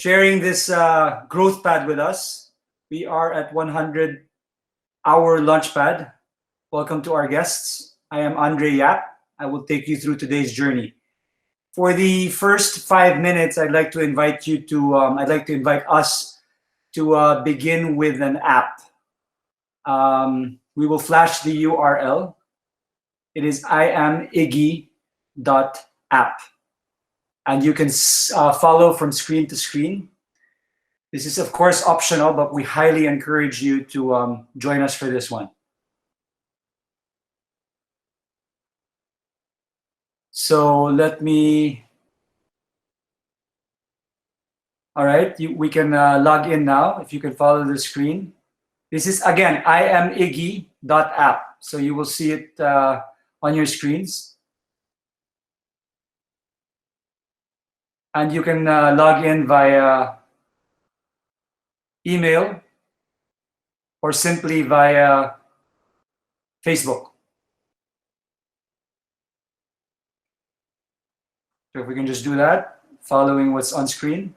sharing this growth pad with us. We are at 100-hour Launchpad. Welcome to our guests. I am Andre Yap. I will take you through today's journey. For the first 5 minutes, I'd like to invite us to begin with an app. We will flash the URL. It is iamiggy.app. And you can follow from screen to screen. This is, of course, optional, but we highly encourage you to join us for this one. So all right, we can log in now if you can follow the screen. This is, again, iamiggy.app. So you will see it on your screens. And you can log in via email or simply via Facebook. So if we can just do that, following what's on screen.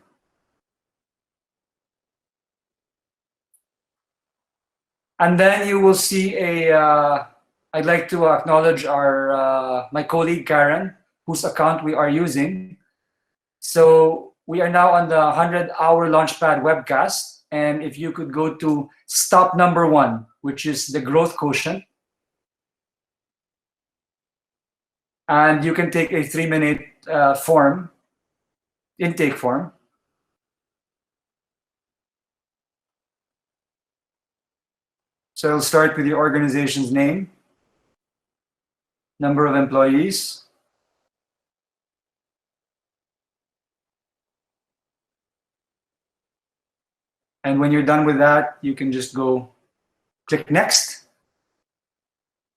And then you will see I'd like to acknowledge my colleague Karen, whose account we are using. So we are now on the 100-hour Launchpad webcast. And if you could go to stop number 1, which is the growth quotient. And you can take a 3-minute intake form. So it'll start with your organization's name, number of employees, and when you're done with that, you can just click next,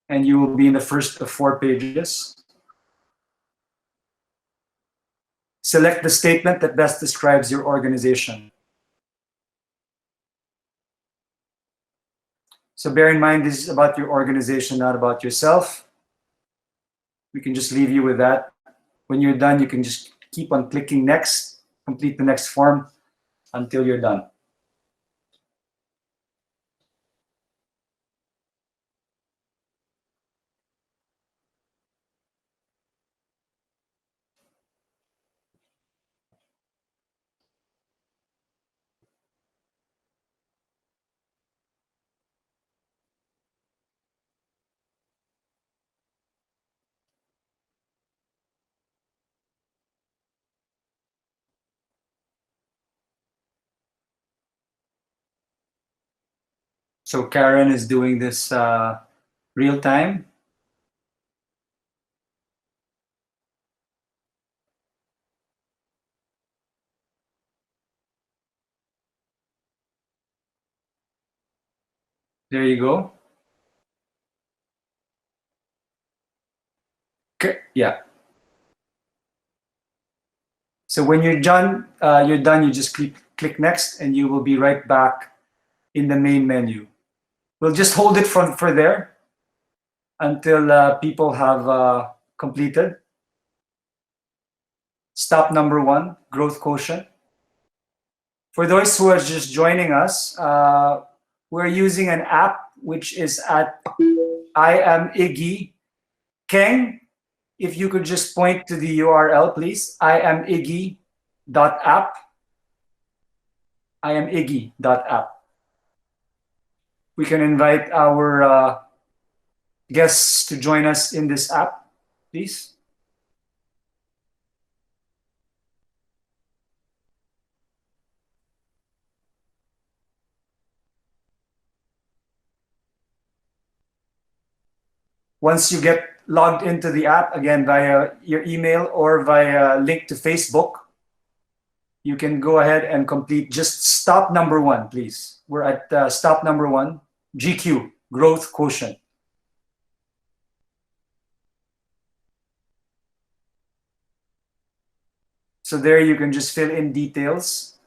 and you will be in the first of 4 pages. Select the statement that best describes your organization. So bear in mind, this is about your organization, not about yourself. We can just leave you with that. When you're done, you can just keep on clicking next, complete the next form until you're done. So Karen is doing this real time. There you go. Okay. Yeah. So when you're done, you just click next, and you will be right back in the main menu. We'll just hold it for there until people have completed. Stop number 1, growth quotient. For those who are just joining us, we're using an app which is at iamiggy. Keng, if you could just point to the URL, please. iamiggy.app. iamiggy.app. We can invite our guests to join us in this app, please. Once you get logged into the app, again, via your email or via link to Facebook, you can go ahead and complete just stop number 1, please. We're at stop number 1, GQ, growth quotient. So there you can just fill in details.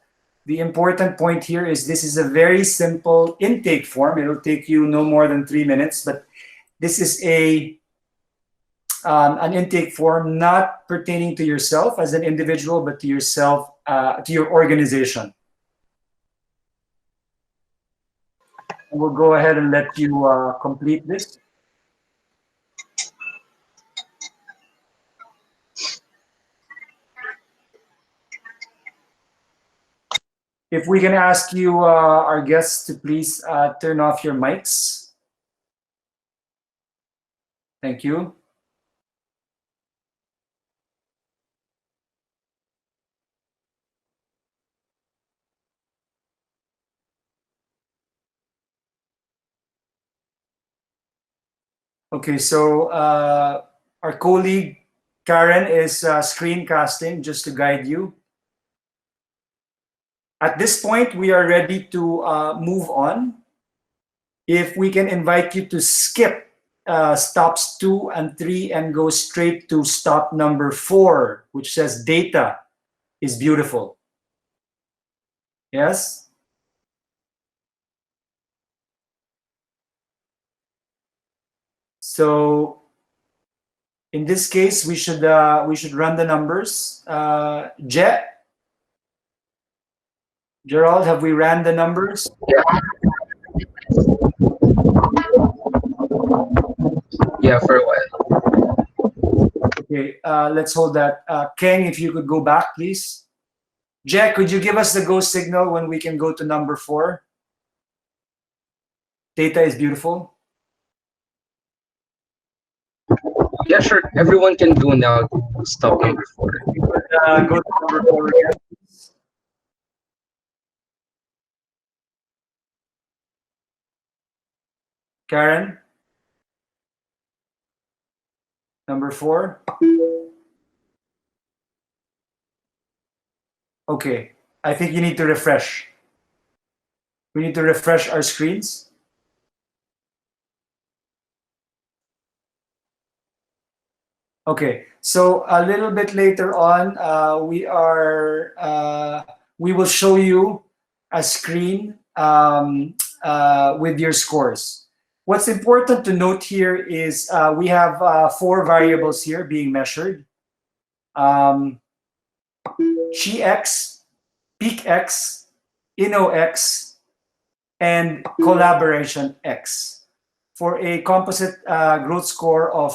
The important point here is this is a very simple intake form. It'll take you no more than 3 minutes, but this is an intake form not pertaining to yourself as an individual, but to yourself to your organization. And we'll go ahead and let you complete this. If we can ask you, our guests, to please turn off your mics. Thank you. Okay, so our colleague Karen is screencasting just to guide you. At this point, we are ready to move on. If we can invite you to skip stops 2 and 3 and go straight to stop number 4, which says data is beautiful. Yes? So in this case, we should run the numbers. Gerald, have we ran the numbers? Yeah, for a while. Okay, let's hold that. Keng, if you could go back, please. Jack, could you give us the go signal when we can go to number 4? Data is beautiful. Yeah, sure. Everyone can go now. Stop number 4. Go to number 4 again. Karen, number 4. Okay, I think you need to refresh. We need to refresh our screens. Okay, so a little bit later on, we will show you a screen with your scores. What's important to note here is we have 4 variables here being measured. Chi-X, Peak-X, Inno-X, and Collaboration X for a composite growth score of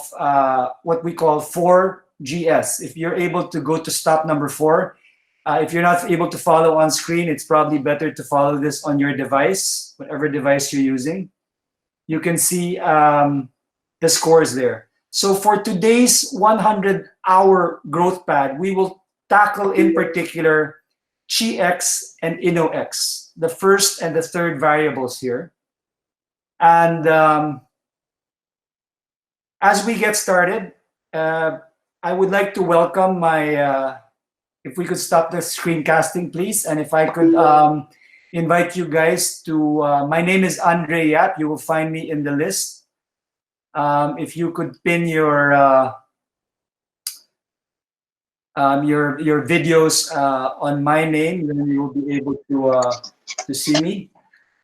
what we call 4GS. If you're able to go to stop number 4, if you're not able to follow on screen, it's probably better to follow this on your device, whatever device you're using. You can see the scores there. So for today's 100-hour growth pad, we will tackle in particular Chi-X and Inno-X, the first and the third variables here. And as we get started, I would like to welcome my, if we could stop the screencasting, please. And if I could invite you guys to, my name is Andre Yap. You will find me in the list. If you could pin your videos on my name, then you will be able to see me.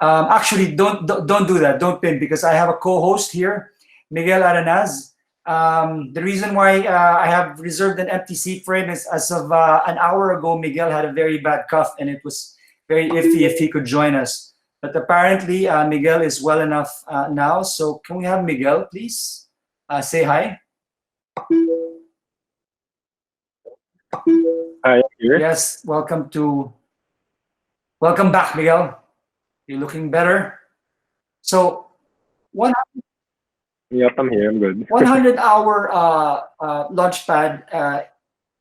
Actually, don't do that. Don't pin, because I have a co-host here, Miguel Aranaz. The reason why I have reserved an empty seat for him is as of an hour ago, Miguel had a very bad cough, and it was very iffy if he could join us. But apparently, Miguel is well enough now. So can we have Miguel, please? Say hi. Hi, here. Yes, welcome back, Miguel. You're looking better. So, Yep, I'm here. I'm good. 100-hour Launchpad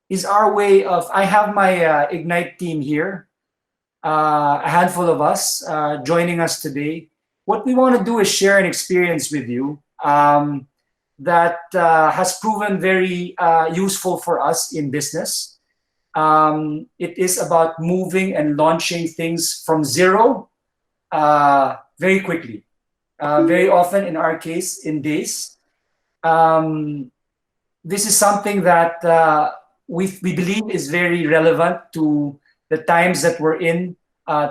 is our way of. I have my Ignite team here, a handful of us joining us today. What we want to do is share an experience with you that has proven very useful for us in business. It is about moving and launching things from zero very quickly. Very often, in our case, in days. This is something that we believe is very relevant to the times that we're in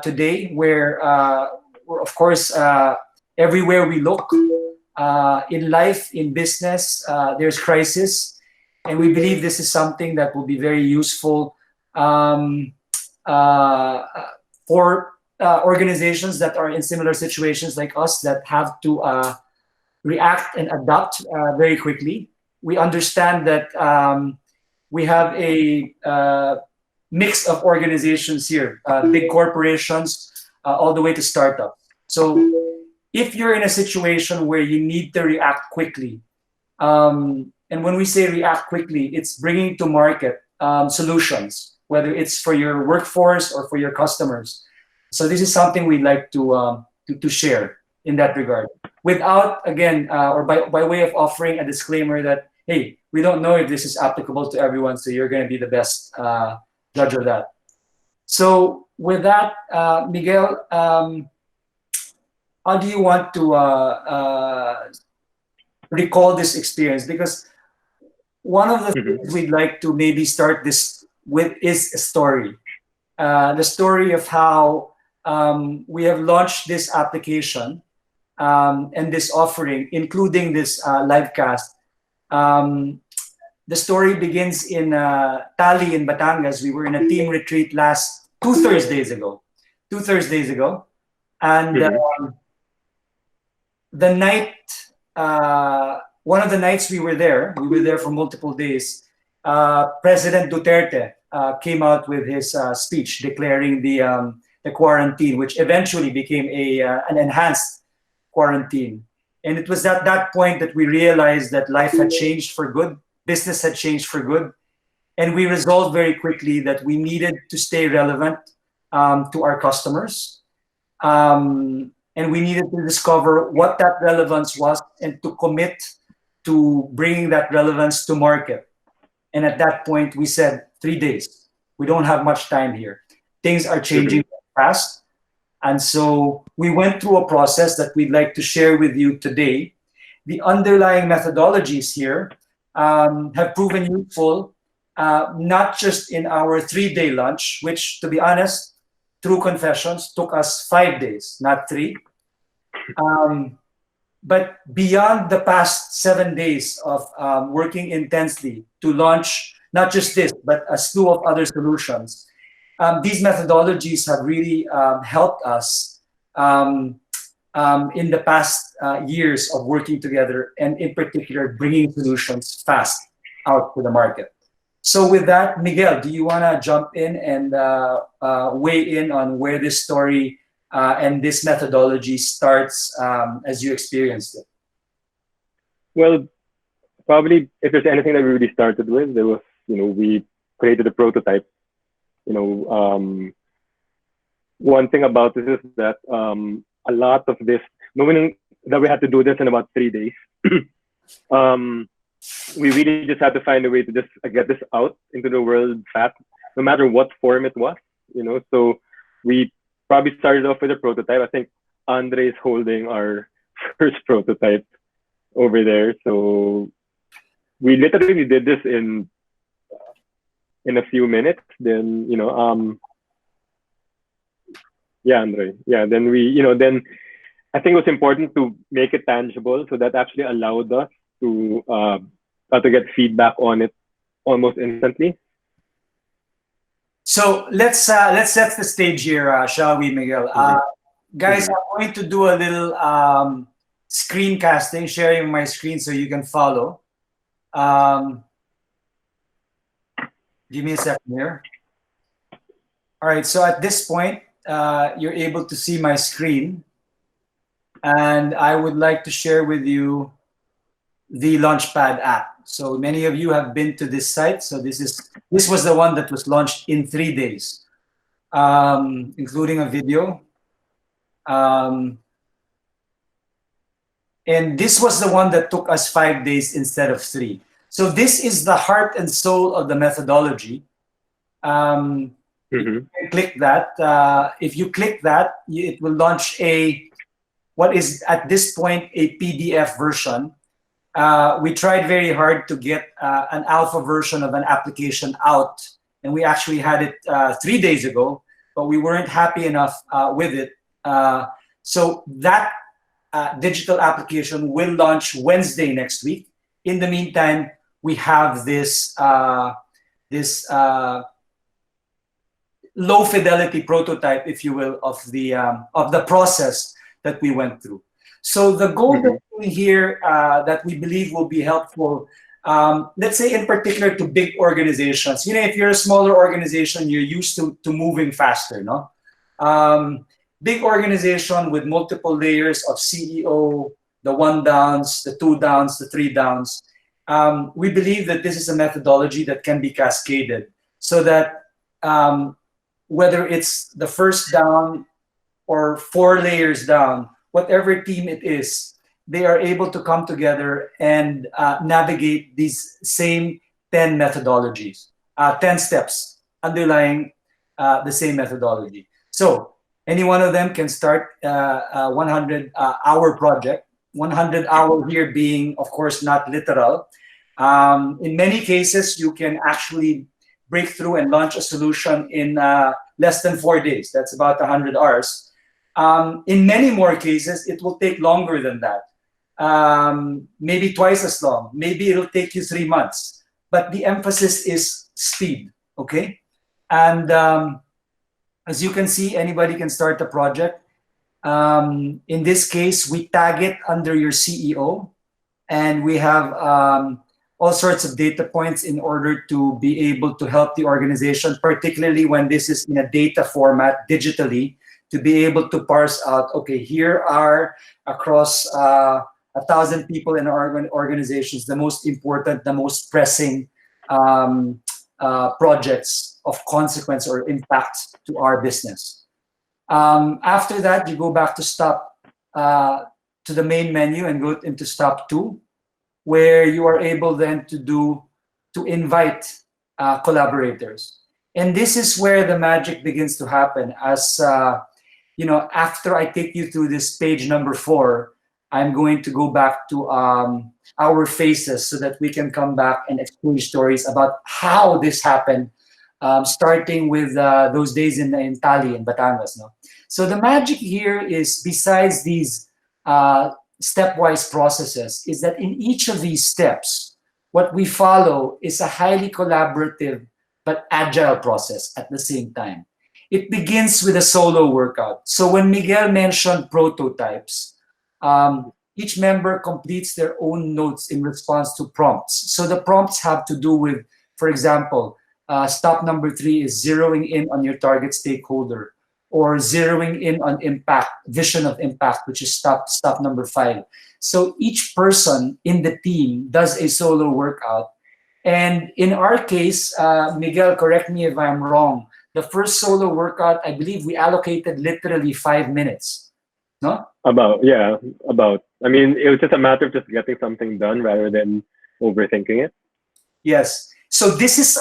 today, where of course, everywhere we look, in life, in business, there's crisis. And we believe this is something that will be very useful uh, for organizations that are in similar situations like us that have to react and adapt very quickly. We understand that we have a mix of organizations here, big corporations, all the way to startups. So if you're in a situation where you need to react quickly, and when we say react quickly, it's bringing to market solutions, whether it's for your workforce or for your customers. So this is something we'd like to share in that regard. Without, again, or by way of offering a disclaimer that, hey, we don't know if this is applicable to everyone, so you're going to be the best judge of that. So with that, Miguel, how do you want to recall this experience? Because one of the things we'd like to maybe start this with is a story. The story of how we have launched this application and this offering, including this live cast. The story begins in Tali in Batangas. We were in a team retreat last two Thursdays ago, and the night, one of the nights we were there for multiple days. President Duterte came out with his speech declaring the quarantine, which eventually became an enhanced quarantine. And it was at that point that we realized that life had changed for good, business had changed for good, and we resolved very quickly that we needed to stay relevant to our customers. And we needed to discover what that relevance was and to commit to bringing that relevance to market. And at that point, we said 3 days. We don't have much time here. Things are changing fast. And so we went through a process that we'd like to share with you today. The underlying methodologies here have proven useful, not just in our 3-day lunch, which, to be honest, through confessions, took us 5 days, not 3. But beyond the past 7 days of working intensely to launch not just this, but a slew of other solutions, these methodologies have really helped us in the past years of working together, and in particular, bringing solutions fast out to the market. So with that, Miguel, do you want to jump in and weigh in on where this story and this methodology starts as you experienced it? Well, probably if there's anything that we really started with, there was, we created a prototype. One thing about this is that a lot of this, knowing that we had to do this in about 3 days, we really just had to find a way to just get this out into the world fast, no matter what form it was, So we probably started off with a prototype. I think Andre is holding our first prototype over there. So we literally did this in a few minutes. Then, yeah, Andre. Yeah, then then I think it was important to make it tangible. So that actually allowed us to get feedback on it almost instantly. So let's set the stage here, shall we, Miguel? Guys, I'm going to do a little screencasting, sharing my screen so you can follow. Give me a second here. All right, so at this point, you're able to see my screen, and I would like to share with you the Launchpad app. So many of you have been to this site. So this was the one that was launched in 3 days, including a video. And this was the one that took us 5 days instead of 3. So this is the heart and soul of the methodology. You can click that. If you click that, it will launch what is at this point a PDF version. We tried very hard to get an alpha version of an application out, and we actually had it 3 days ago, but we weren't happy enough with it. So that digital application will launch Wednesday next week. In the meantime, we have this low fidelity prototype, if you will, of the process that we went through. So the goal here that we believe will be helpful, let's say in particular to big organizations. You know, if you're a smaller organization, you're used to moving faster, no? Big organization with multiple layers of CEO, the 1 downs, the 2 downs, the 3 downs. We believe that this is a methodology that can be cascaded so that whether it's the first down or 4 layers down, whatever team it is, they are able to come together and navigate these same 10 methodologies, 10 steps underlying the same methodology. So any one of them can start a 100-hour project, 100 hour here being, of course, not literal. In many cases, you can actually break through and launch a solution in less than 4 days. That's about 100 hours. In many more cases, it will take longer than that. Maybe twice as long. Maybe it'll take you 3 months. But the emphasis is speed, okay? And as you can see, anybody can start a project. In this case, we tag it under your CEO, and we have all sorts of data points in order to be able to help the organization, particularly when this is in a data format digitally, to be able to parse out, okay, here are across 1,000 people in our organizations, the most important, the most pressing projects of consequence or impact to our business. After that, you go back to to the main menu and go into stop 2, where you are able then to invite collaborators. And this is where the magic begins to happen. As you know, after I take you through this page number 4, I'm going to go back to our faces so that we can come back and exchange stories about how this happened, starting with those days in Tali and Batangas. No? So the magic here is, besides these stepwise processes, is that in each of these steps, what we follow is a highly collaborative but agile process at the same time. It begins with a solo workout. So when Miguel mentioned prototypes, each member completes their own notes in response to prompts. So the prompts have to do with, for example, stop number 3 is zeroing in on your target stakeholder, or zeroing in on impact, vision of impact, which is stop number 5. So each person in the team does a solo workout. And in our case, Miguel, correct me if I'm wrong, the first solo workout, I believe we allocated literally 5 minutes, no? About. I mean, it was just a matter of just getting something done rather than overthinking it. Yes. So this is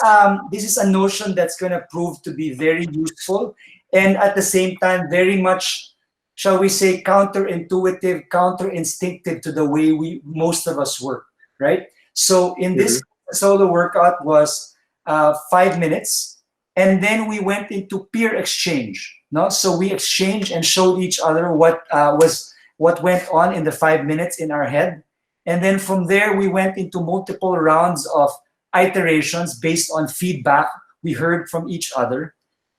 a notion that's going to prove to be very useful, and at the same time very much, shall we say, counterintuitive, counterinstinctive to the way most of us work, right? So in this solo workout was 5 minutes, and then we went into peer exchange. No, so we exchanged and showed each other what went on in the 5 minutes in our head, and then from there we went into multiple rounds of iterations based on feedback we heard from each other.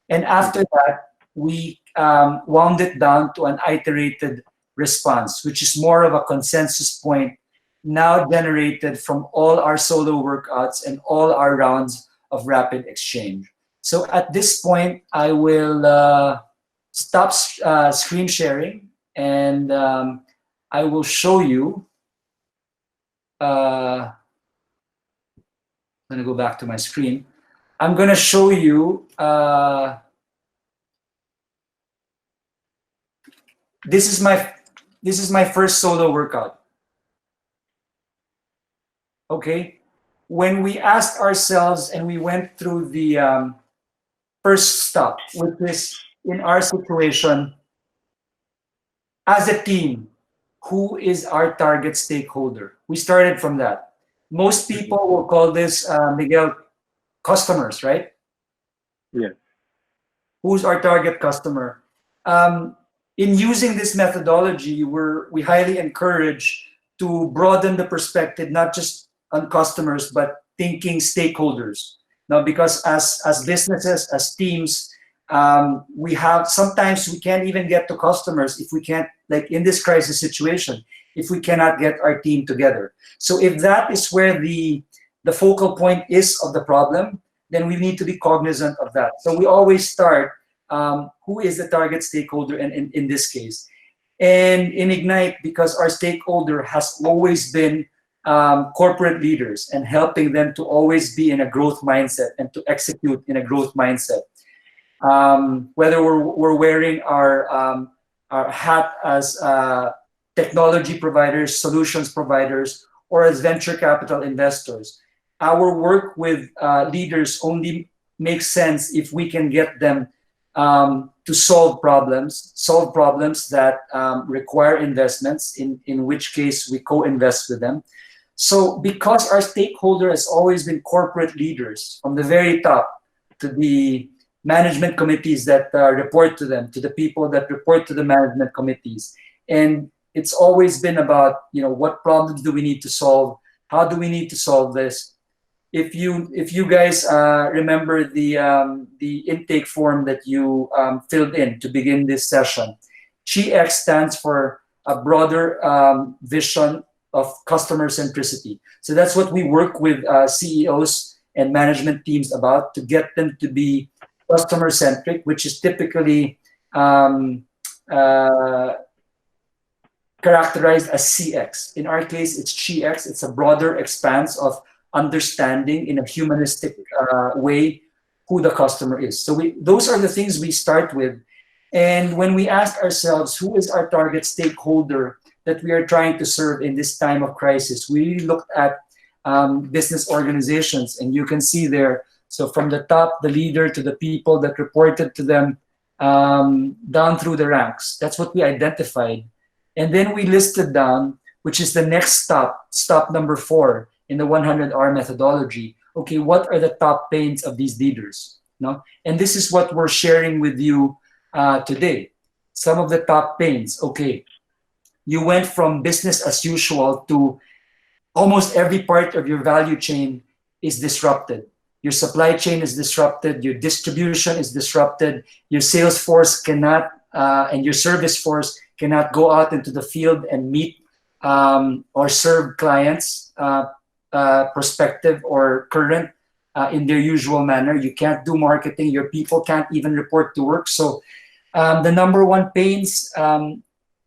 And after that, we wound it down to an iterated response, which is more of a consensus point now generated from all our solo workouts and all our rounds of rapid exchange. So at this point, I will stop screen sharing, and I will show you. I'm going to go back to my screen. I'm going to show you. This is my first solo workout. Okay, when we asked ourselves and we went through the first stop, which is in our situation, as a team, who is our target stakeholder? We started from that. Most people will call this, Miguel, customers, right? Yeah. Who's our target customer? In using this methodology, we highly encourage to broaden the perspective, not just on customers, but thinking stakeholders. Now, because as businesses, as teams, sometimes we can't even get to customers if we can't, like in this crisis situation, if we cannot get our team together. So if that is where the focal point is of the problem, then we need to be cognizant of that. So we always start, who is the target stakeholder in this case? And in Ignite, because our stakeholder has always been corporate leaders and helping them to always be in a growth mindset and to execute in a growth mindset. Whether we're wearing our hat as technology providers, solutions providers, or as venture capital investors, our work with leaders only makes sense if we can get them to solve problems that require investments, in which case we co-invest with them. So because our stakeholder has always been corporate leaders from the very top to the management committees that report to them, to the people that report to the management committees, and it's always been about, what problems do we need to solve? How do we need to solve this? If you guys remember the intake form that you filled in to begin this session, GX stands for a broader vision of customer centricity. So that's what we work with CEOs and management teams about, to get them to be customer centric, which is typically characterized as CX. In our case, it's GX. It's a broader expanse of understanding in a humanistic way who the customer is. So those are the things we start with. And when we ask ourselves, who is our target stakeholder that we are trying to serve in this time of crisis, we looked at business organizations, and you can see there, so from the top, the leader, to the people that reported to them, down through the ranks. That's what we identified. And then we listed down, which is the next stop number 4 in the 100R methodology. Okay, what are the top pains of these leaders? No? And this is what we're sharing with you today. Some of the top pains. Okay, you went from business as usual to almost every part of your value chain is disrupted. Your supply chain is disrupted, your distribution is disrupted, your sales force cannot, and your service force cannot go out into the field and meet or serve clients, prospective or current, in their usual manner. You can't do marketing, your people can't even report to work. So the number one pains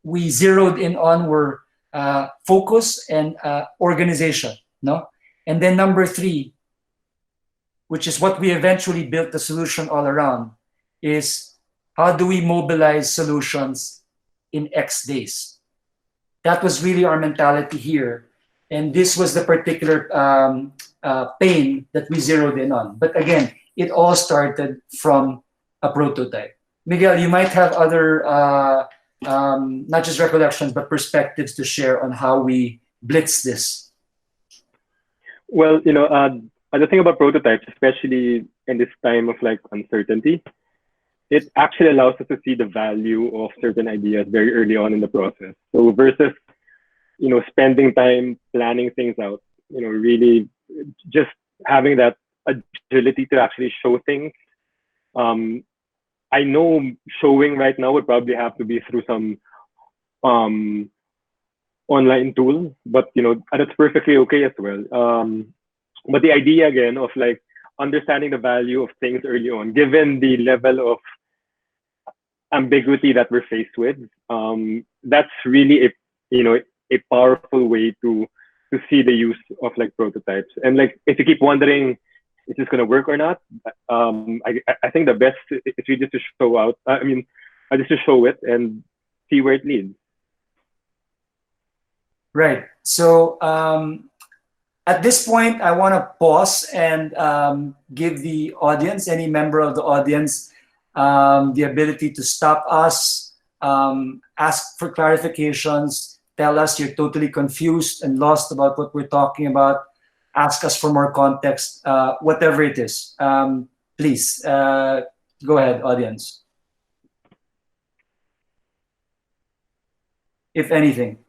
we zeroed in on were focus and organization. No? And then number 3, which is what we eventually built the solution all around, is how do we mobilize solutions in X days? That was really our mentality here. And this was the particular pain that we zeroed in on. But again, it all started from a prototype. Miguel, you might have other, not just recollections, but perspectives to share on how we blitz this. Well, the thing about prototypes, especially in this time of uncertainty, it actually allows us to see the value of certain ideas very early on in the process. So versus, spending time planning things out, really just having that agility to actually show things. I know showing right now would probably have to be through some online tool, but that's perfectly okay as well. But the idea again of understanding the value of things early on, given the level of ambiguity that we're faced with, that's really a powerful way to see the use of prototypes. And if you keep wondering, is this going to work or not? I think the best is really just to show out. Just to show it and see where it leads. Right. So at this point, I want to pause and give the audience, any member of the audience, the ability to stop us, ask for clarifications, tell us you're totally confused and lost about what we're talking about, ask us for more context, whatever it is. Please, go ahead, audience. If anything.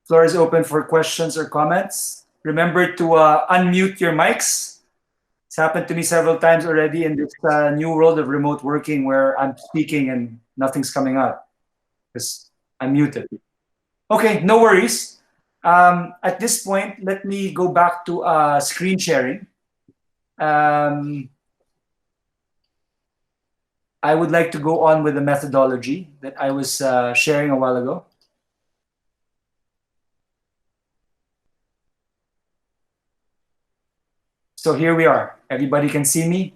Floor is open for questions or comments. Remember to unmute your mics. It's happened to me several times already in this new world of remote working where I'm speaking and nothing's coming out because I'm muted. Okay, no worries. At this point, let me go back to screen sharing. I would like to go on with the methodology that I was sharing a while ago. So here we are. Everybody can see me.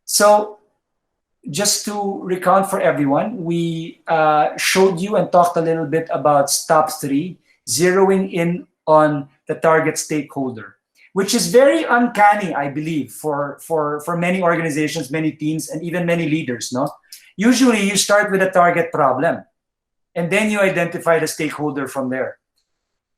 So just to recount for everyone, we showed you and talked a little bit about stop 3, zeroing in on the target stakeholder, which is very uncanny, I believe, for many organizations, many teams, and even many leaders. No, usually you start with a target problem, and then you identify the stakeholder from there.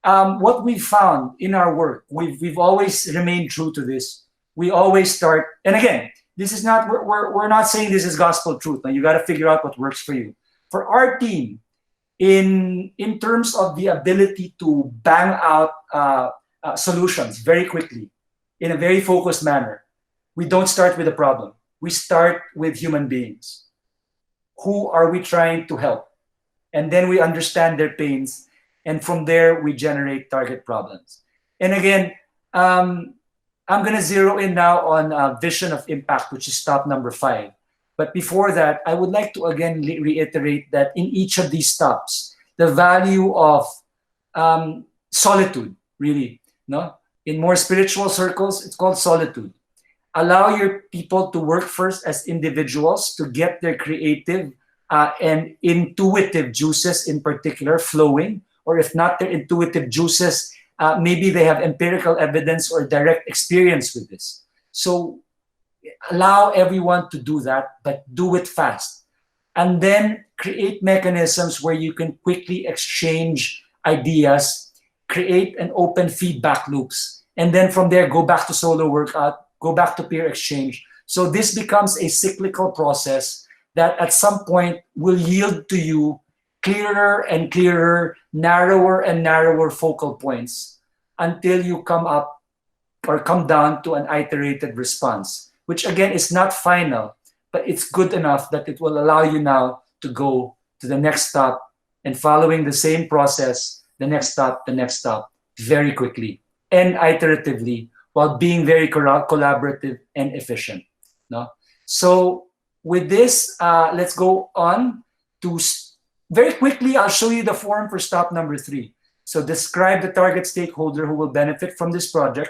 What we found in our work, we've always remained true to this. We always start, and again, this is not, we're not saying this is gospel truth. Now you got to figure out what works for you. For our team, in terms of the ability to bang out solutions very quickly in a very focused manner, we don't start with a problem. We start with human beings. Who are we trying to help? And then we understand their pains. And from there, we generate target problems. And again, I'm going to zero in now on vision of impact, which is stop number 5. But before that, I would like to again reiterate that in each of these stops, the value of solitude, really, no? In more spiritual circles, it's called solitude. Allow your people to work first as individuals to get their creative and intuitive juices in particular flowing, or if not their intuitive juices, maybe they have empirical evidence or direct experience with this. So allow everyone to do that, but do it fast. And then create mechanisms where you can quickly exchange ideas, create an open feedback loops, and then from there, go back to solo workout, go back to peer exchange. So this becomes a cyclical process that at some point will yield to you clearer and clearer, narrower and narrower focal points until you come up or come down to an iterated response, which again is not final, but it's good enough that it will allow you now to go to the next stop and following the same process, the next stop, very quickly and iteratively while being very collaborative and efficient. No? So with this, let's go on to very quickly, I'll show you the form for stop number 3. So describe the target stakeholder who will benefit from this project.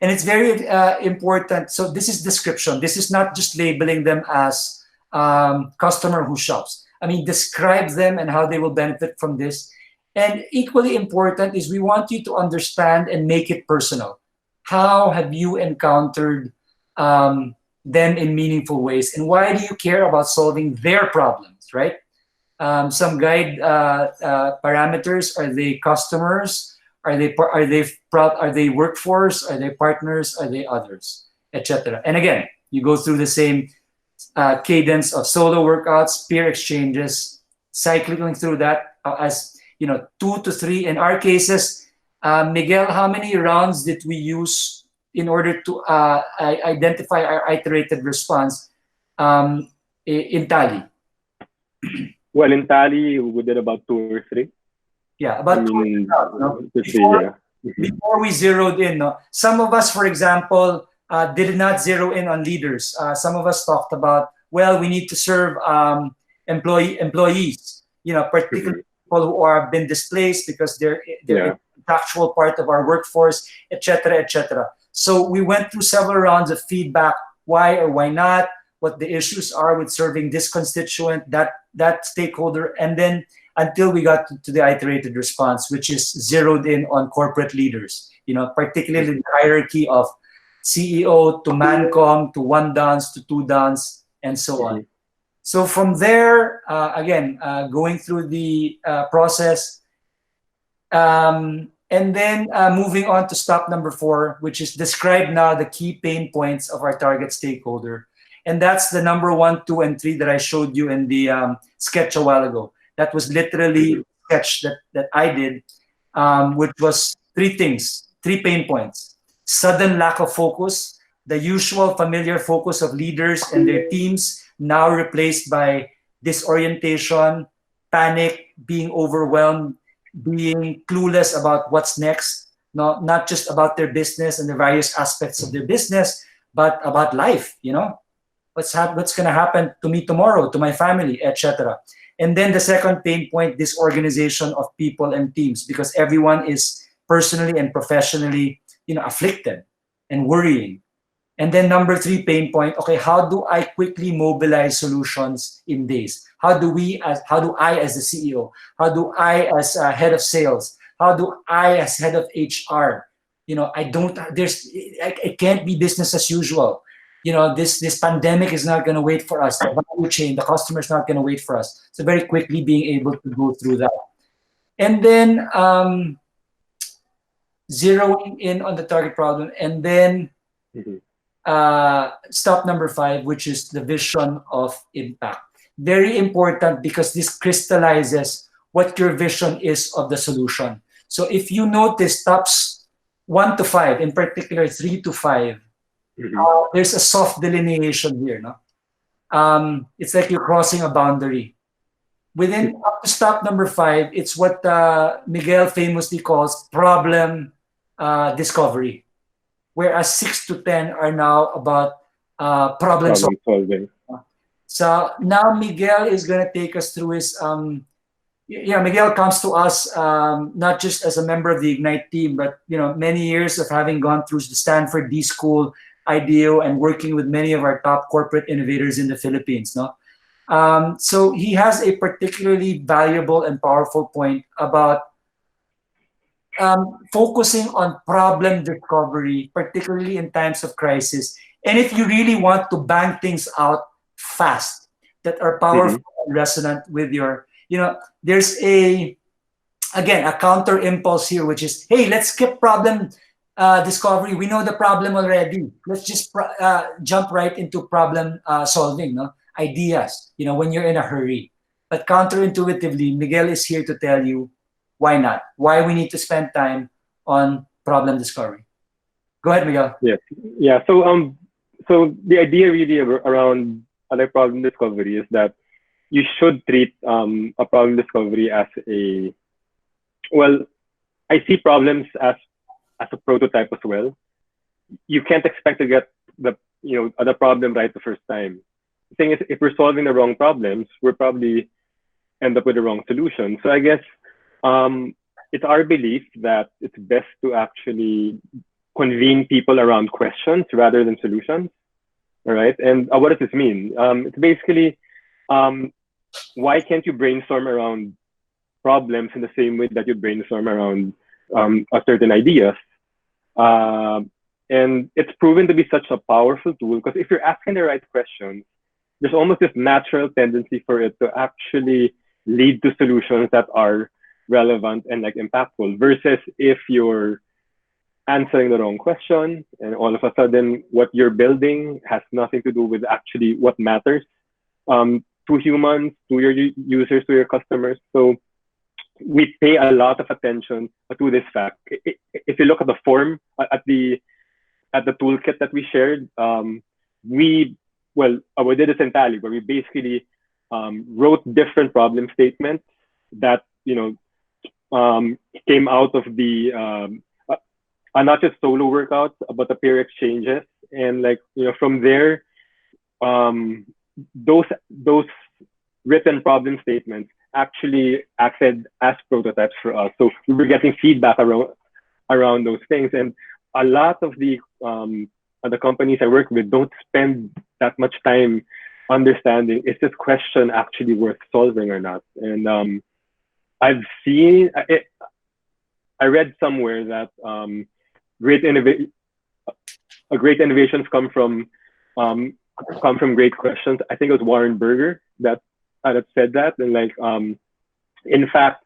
And it's very important. So this is description. This is not just labeling them as customer who shops. I mean, describe them and how they will benefit from this. And equally important is we want you to understand and make it personal. How have you encountered them in meaningful ways? And why do you care about solving their problems, right? Some guide parameters. Are they customers? Are they workforce? Are they partners? Are they others? Etc. And again, you go through the same cadence of solo workouts, peer exchanges, cycling through that as 2 to 3. In our cases, Miguel, how many rounds did we use in order to identify our iterated response in Tally? Well, in Tally, we did about 2 or 3. Yeah, about 2 before we zeroed in. No? Some of us, for example, did not zero in on leaders. Some of us talked about, well, we need to serve employees, particularly people who have been displaced because they're a contractual part of our workforce, etc., etc. So we went through several rounds of feedback, why or why not, what the issues are with serving this constituent, that stakeholder, and then until we got to the iterated response, which is zeroed in on corporate leaders, particularly the hierarchy of CEO to Mancom to 1 dance to 2 dance and so on. So from there, again, going through the process, and then moving on to stop number 4, which is describe now the key pain points of our target stakeholder. And that's the number 1, 2, and 3 that I showed you in the sketch a while ago. That was literally a sketch that I did. which was three things, three pain points: sudden lack of focus, the usual familiar focus of leaders and their teams, now replaced by disorientation, panic, being overwhelmed, being clueless about what's next, not just about their business and the various aspects of their business, but about life, what's going to happen to me tomorrow, to my family, etc. And then the second pain point, disorganization of people and teams, because everyone is personally and professionally, afflicted and worrying. And then number three pain point, okay, how do I quickly mobilize solutions in days? How do I as the CEO, how do I as head of sales, how do I as head of HR, it can't be business as usual. This pandemic is not going to wait for us. The value chain, the customer is not going to wait for us. So very quickly being able to go through that. And then zeroing in on the target problem. And then stop number 5, which is the vision of impact. Very important, because this crystallizes what your vision is of the solution. So if you notice stops 1 to 5, in particular 3 to 5, there's a soft delineation here. It's like you're crossing a boundary. Within up to stop number 5, it's what Miguel famously calls problem discovery, whereas 6 to 10 are now about problem solving. So now Miguel is going to take us through his Miguel comes to us not just as a member of the Ignite team, but many years of having gone through the Stanford D School, IDEO, and working with many of our top corporate innovators in the Philippines. So he has a particularly valuable and powerful point about focusing on problem discovery, particularly in times of crisis. And if you really want to bang things out fast that are powerful and resonant with your, there's a counter impulse here, which is, hey, let's skip problem discovery. We know the problem already. Let's just jump right into problem solving, ideas, when you're in a hurry. But counterintuitively, Miguel is here to tell you why not, why we need to spend time on problem discovery. Go ahead, Miguel. Yes. Yeah. So the idea really around problem discovery is that you should treat a problem discovery as I see problems as a prototype as well. You can't expect to get the problem right the first time. The thing is, if we're solving the wrong problems, we'll probably end up with the wrong solution. So I guess it's our belief that it's best to actually convene people around questions rather than solutions. All right. And what does this mean? It's basically, why can't you brainstorm around problems in the same way that you brainstorm around a certain ideas? And it's proven to be such a powerful tool, because if you're asking the right questions, there's almost this natural tendency for it to actually lead to solutions that are relevant and impactful, versus if you're answering the wrong question and all of a sudden what you're building has nothing to do with actually what matters to humans, to your users, to your customers. So we pay a lot of attention to this fact. If you look at the form, at the toolkit that we shared, we did this in Tally, where we basically wrote different problem statements that came out of the not just solo workouts, but the peer exchanges, and from there, those written problem statements actually acted as prototypes for us. So we were getting feedback around those things, and a lot of the companies I work with don't spend that much time understanding, is this question actually worth solving or not? And I've seen it. I read somewhere that great innovations come from great questions. I think it was Warren Berger that said that, and in fact,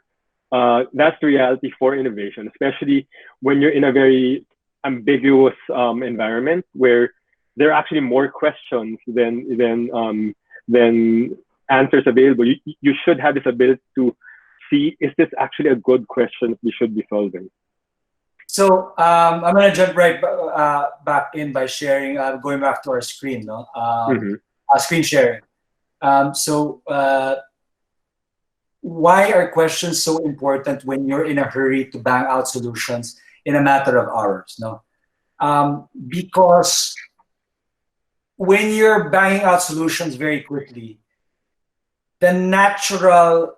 that's the reality for innovation, especially when you're in a very ambiguous environment where there are actually more questions than answers available. You should have this ability to see, is this actually a good question we should be solving? So I'm going to jump right back in by sharing, going back to our screen, no? Screen sharing. Why are questions so important when you're in a hurry to bang out solutions in a matter of hours? No, because when you're banging out solutions very quickly, the natural,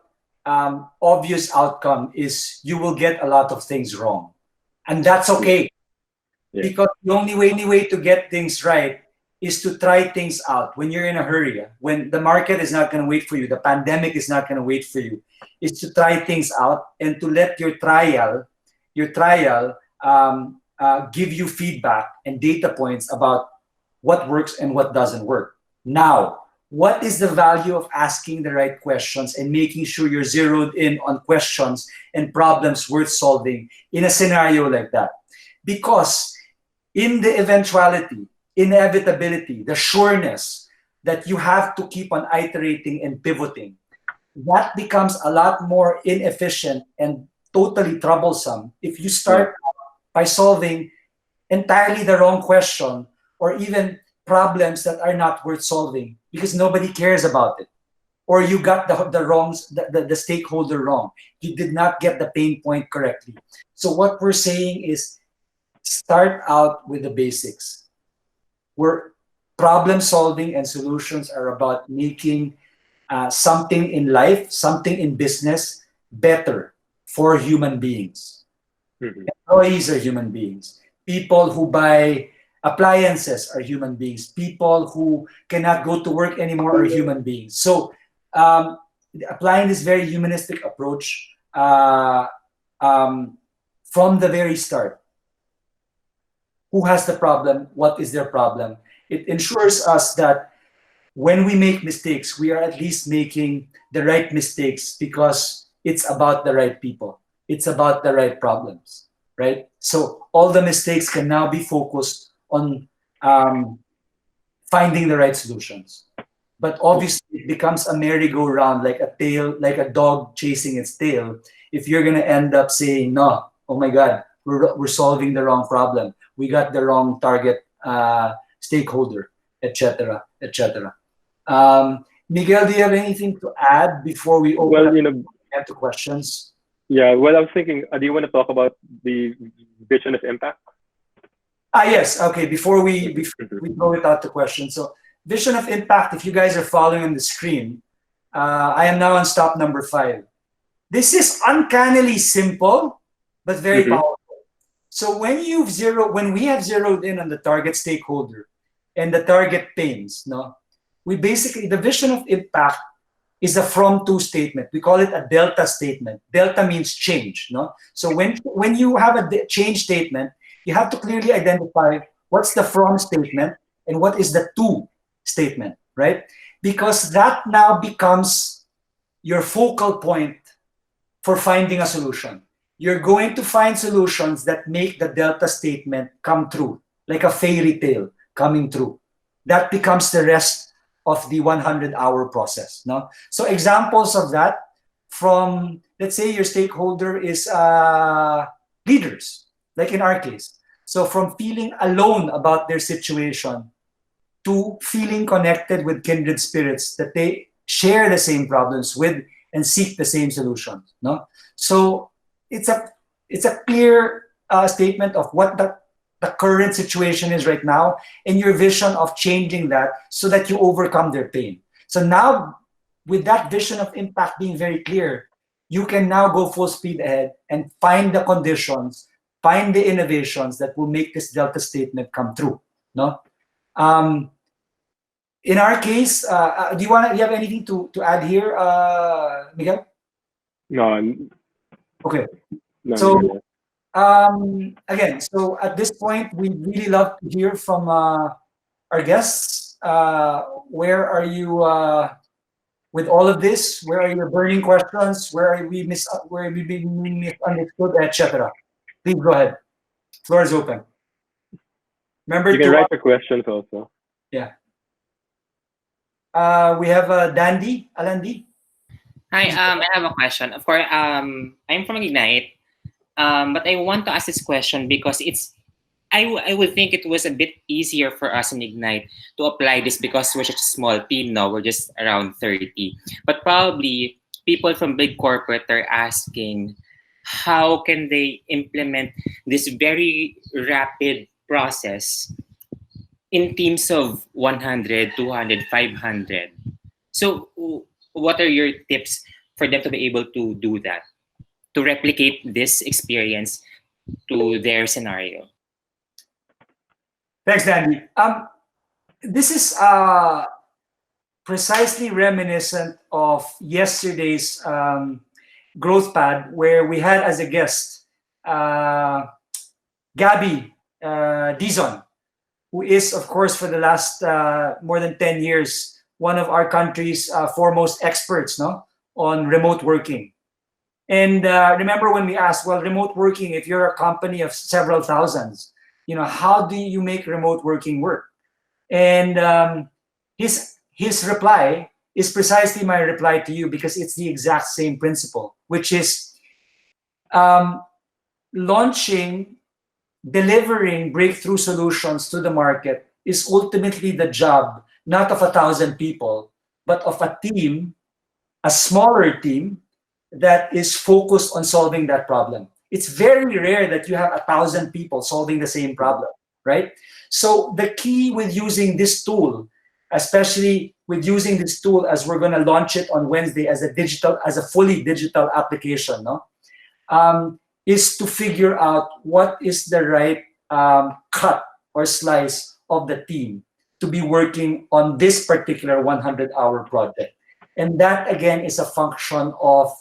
obvious outcome is you will get a lot of things wrong, and that's okay. Yeah. Because the only way to get things right is to try things out when you're in a hurry. When the market is not going to wait for you, the pandemic is not going to wait for you. Is to try things out and to let your trial give you feedback and data points about what works and what doesn't work. Now, what is the value of asking the right questions and making sure you're zeroed in on questions and problems worth solving in a scenario like that? Because in the eventuality, inevitability, the sureness that you have to keep on iterating and pivoting, that becomes a lot more inefficient and totally troublesome if you start by solving entirely the wrong question or even problems that are not worth solving because nobody cares about it. Or you got the stakeholder wrong. You did not get the pain point correctly. So what we're saying is start out with the basics. Where problem solving and solutions are about making something in life, something in business better for human beings. Employees are human beings. People who buy appliances are human beings. People who cannot go to work anymore are human beings. So applying this very humanistic approach from the very start. Who has the problem? What is their problem? It ensures us that when we make mistakes, we are at least making the right mistakes because it's about the right people. It's about the right problems, right? So all the mistakes can now be focused on finding the right solutions. But obviously, it becomes a merry-go-round, like a dog chasing its tail. If you're gonna end up saying, "No, oh my God, we're solving the wrong problem. We got the wrong target stakeholder," etc., etc. Miguel, do you have anything to add before we open up to questions? Yeah, well, I was thinking, do you want to talk about the vision of impact? Yes. Okay. Before we go without the question. So, vision of impact. If you guys are following on the screen, I am now on stop number 5. This is uncannily simple, but very powerful. So when we have zeroed in on the target stakeholder and the target pains, no, we basically, the vision of impact is a from-to statement. We call it a delta statement. Delta means change, no? So when you have a change statement, you have to clearly identify what's the from statement and what is the to statement, right? Because that now becomes your focal point for finding a solution. You're going to find solutions that make the delta statement come true, like a fairy tale coming true. That becomes the rest of the 100-hour process. No? So examples of that from, let's say your stakeholder is leaders, like in our case. So from feeling alone about their situation to feeling connected with kindred spirits that they share the same problems with and seek the same solutions. No? So it's a clear statement of what the current situation is right now and your vision of changing that so that you overcome their pain. So now with that vision of impact being very clear, you can now go full speed ahead and find the conditions, find the innovations that will make this delta statement come true. No? In our case, do you have anything to add here, Miguel? No. Okay. No, so again, so at this point, we really love to hear from our guests. Where are you with all of this? Where are your burning questions? Where are we being misunderstood, etc.? Please go ahead. Floor is open. Remember, you can write the questions also. Yeah. We have Dandy, Alandi. Hi, I have a question. Of course, I'm from Ignite, but I want to ask this question because I would think it was a bit easier for us in Ignite to apply this because we're such a small team now. We're just around 30. But probably people from big corporate are asking how can they implement this very rapid process in teams of 100, 200, 500. So what are your tips for them to be able to do that, to replicate this experience to their scenario? Thanks, Dandy. This is precisely reminiscent of yesterday's growth pad, where we had as a guest uh, Gabby Dizon, who is, of course, for the last more than 10 years, one of our country's foremost experts, no, on remote working. And remember when we asked, well, remote working, if you're a company of several thousands, how do you make remote working work? And his reply is precisely my reply to you, because it's the exact same principle, which is um, launching, delivering breakthrough solutions to the market is ultimately the job not of 1,000 people, but of a team, a smaller team that is focused on solving that problem. It's very rare that you have 1,000 people solving the same problem, right? So the key with using this tool, especially with using this tool as we're going to launch it on Wednesday as a fully digital application, no, is to figure out what is the right cut or slice of the team to be working on this particular 100-hour project. And that, again, is a function of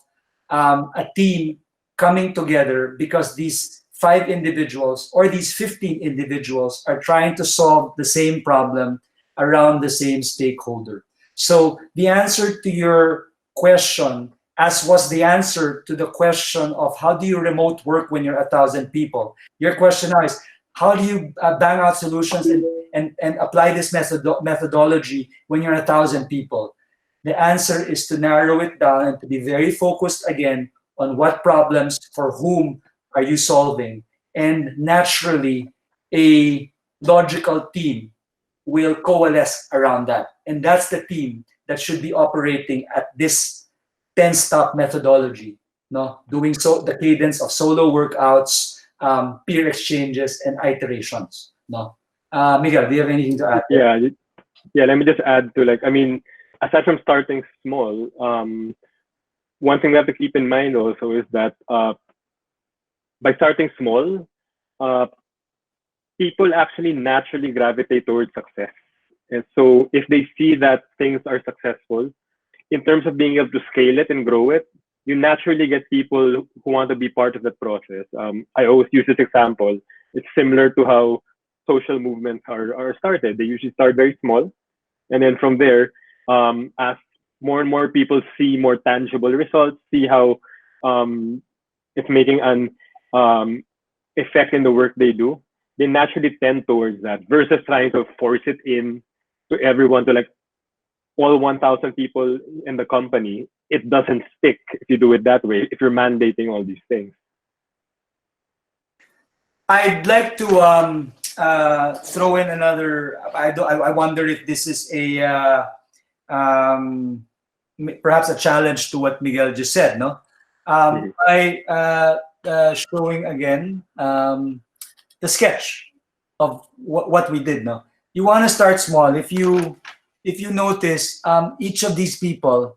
a team coming together, because these 5 individuals or these 15 individuals are trying to solve the same problem around the same stakeholder. So the answer to your question, as was the answer to the question of how do you remote work when you're 1,000 people, your question now is how do you bang out solutions and apply this methodology when you're 1,000 people? The answer is to narrow it down and to be very focused again on what problems for whom are you solving. And naturally, a logical team will coalesce around that. And that's the team that should be operating at this 10-stop methodology, no? Doing so the cadence of solo workouts, peer exchanges, and iterations. No? Miguel, do you have anything to add? Yeah, let me just add to, like, I mean, aside from starting small, one thing we have to keep in mind also is that by starting small, people actually naturally gravitate towards success. And so if they see that things are successful, in terms of being able to scale it and grow it, you naturally get people who want to be part of that process. I always use this example. It's similar to how social movements are started. They usually start very small. And then from there, as more and more people see more tangible results, see how it's making an effect in the work they do, they naturally tend towards that versus trying to force it in to everyone, to like all 1,000 people in the company. It doesn't stick if you do it that way, if you're mandating all these things. I'd like to throw in another. I wonder if this is perhaps a challenge to what Miguel just said. No, by showing again the sketch of what we did. No, you want to start small. If you notice, each of these people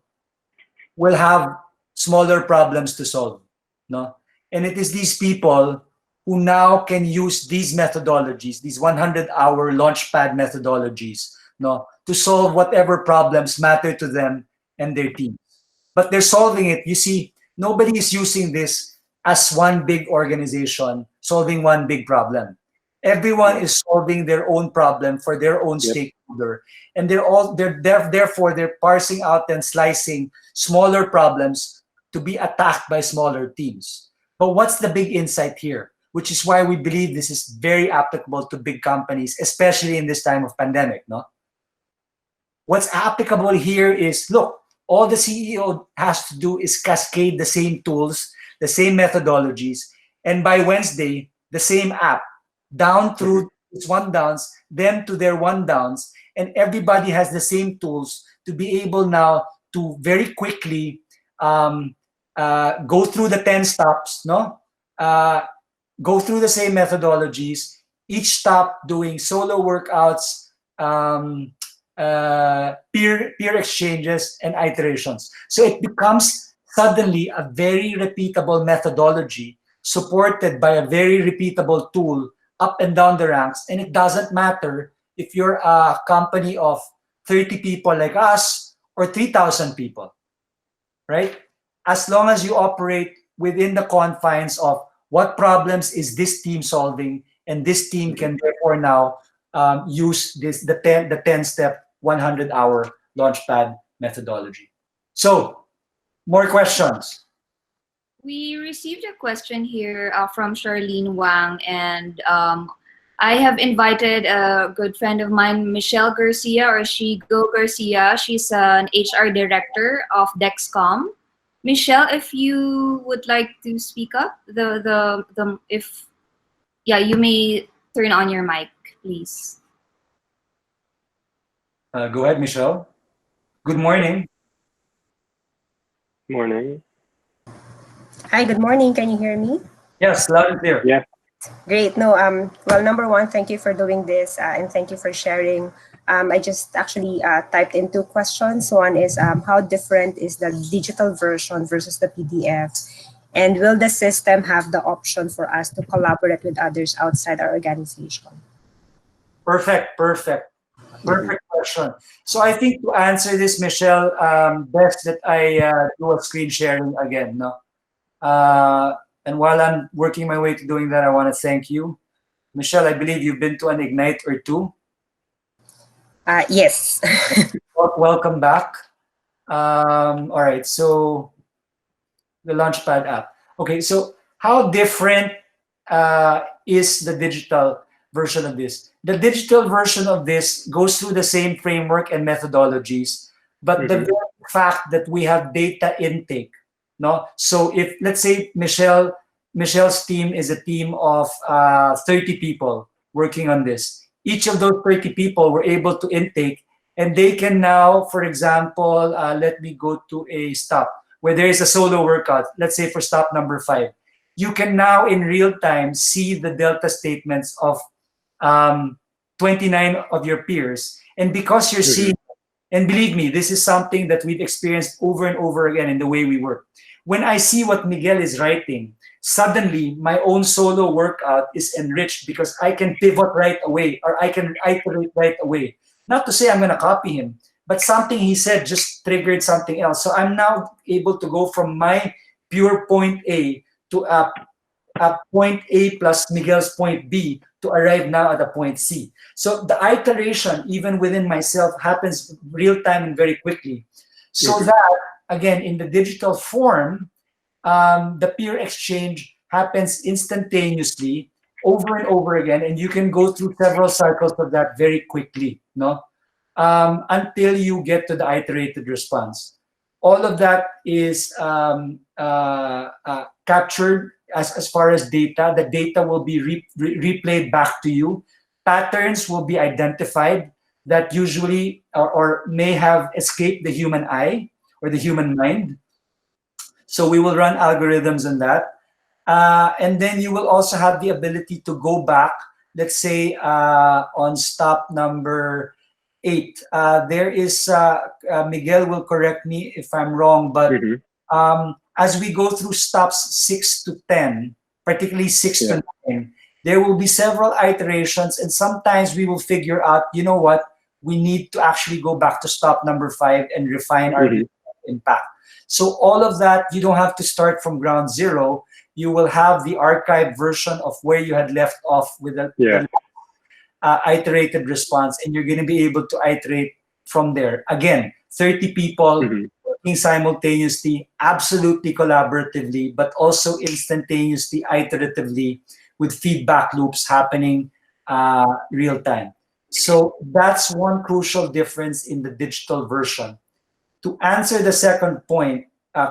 will have smaller problems to solve. No, and it is these people who now can use these methodologies, these 100-hour Launchpad methodologies, no, to solve whatever problems matter to them and their teams. But they're solving it. You see, nobody is using this as one big organization solving one big problem. Everyone is solving their own problem for their own stakeholder, and therefore they're parsing out and slicing smaller problems to be attacked by smaller teams. But what's the big insight here? Which is why we believe this is very applicable to big companies, especially in this time of pandemic. No, what's applicable here is, look, All the CEO has to do is cascade the same tools, the same methodologies, and by Wednesday, the same app down through its one downs, them to their one downs, and everybody has the same tools to be able now to very quickly go through the 10 stops, no? Go through the same methodologies, each stop doing solo workouts, peer exchanges, and iterations. So it becomes suddenly a very repeatable methodology supported by a very repeatable tool up and down the ranks. And it doesn't matter if you're a company of 30 people like us or 3,000 people, right? As long as you operate within the confines of what problems is this team solving, and this team can therefore now use the 10-step 100-hour Launchpad methodology. So, more questions? We received a question here from Charlene Wang, and I have invited a good friend of mine, Michelle Garcia, or Shigo Garcia. She's an HR director of Dexcom. Michelle, if you would like to speak up, you may turn on your mic, please. Go ahead, Michelle. Good morning. Morning. Hi, good morning. Can you hear me? Yes, loud and clear. Yeah. Great. No, well, number one, thank you for doing this and thank you for sharing. I just actually typed in two questions. One is how different is the digital version versus the PDF? And will the system have the option for us to collaborate with others outside our organization? Perfect question. So I think to answer this, Michelle, best that I do a screen sharing again. No? And while I'm working my way to doing that, I want to thank you. Michelle, I believe you've been to an Ignite or two. Yes. Welcome back. All right, so the Launchpad app. Okay, so how different is the digital version of this? The digital version of this goes through the same framework and methodologies, but the very fact that we have data intake, no? So if, let's say, Michelle's team is a team of 30 people working on this. Each of those 30 people were able to intake, and they can now, for example, let me go to a stop where there is a solo workout, let's say for stop number 5. You can now in real time see the delta statements of 29 of your peers. And because you're seeing, and believe me, this is something that we've experienced over and over again in the way we work. When I see what Miguel is writing, suddenly my own solo workout is enriched because I can pivot right away, or I can iterate right away. Not to say I'm going to copy him, but something he said just triggered something else. So I'm now able to go from my pure point A to a point A plus Miguel's point B to arrive now at a point C. So the iteration, even within myself, happens real time and very quickly. So that, again, in the digital form, the peer exchange happens instantaneously over and over again, and you can go through several cycles of that very quickly, no? Until you get to the iterated response. All of that is captured as far as data. The data will be replayed back to you. Patterns will be identified that usually or may have escaped the human eye or the human mind. So we will run algorithms on that. And then you will also have the ability to go back, let's say on stop number 8. There is, Miguel will correct me if I'm wrong, but as we go through stops 6 to 10, particularly 6 to 9, there will be several iterations, and sometimes we will figure out, you know what, we need to actually go back to stop number 5 and refine our impact. So all of that, you don't have to start from ground zero. You will have the archived version of where you had left off with the iterated response, and you're going to be able to iterate from there. Again, 30 people working simultaneously, absolutely collaboratively, but also instantaneously, iteratively, with feedback loops happening real time. So that's one crucial difference in the digital version. to answer the second point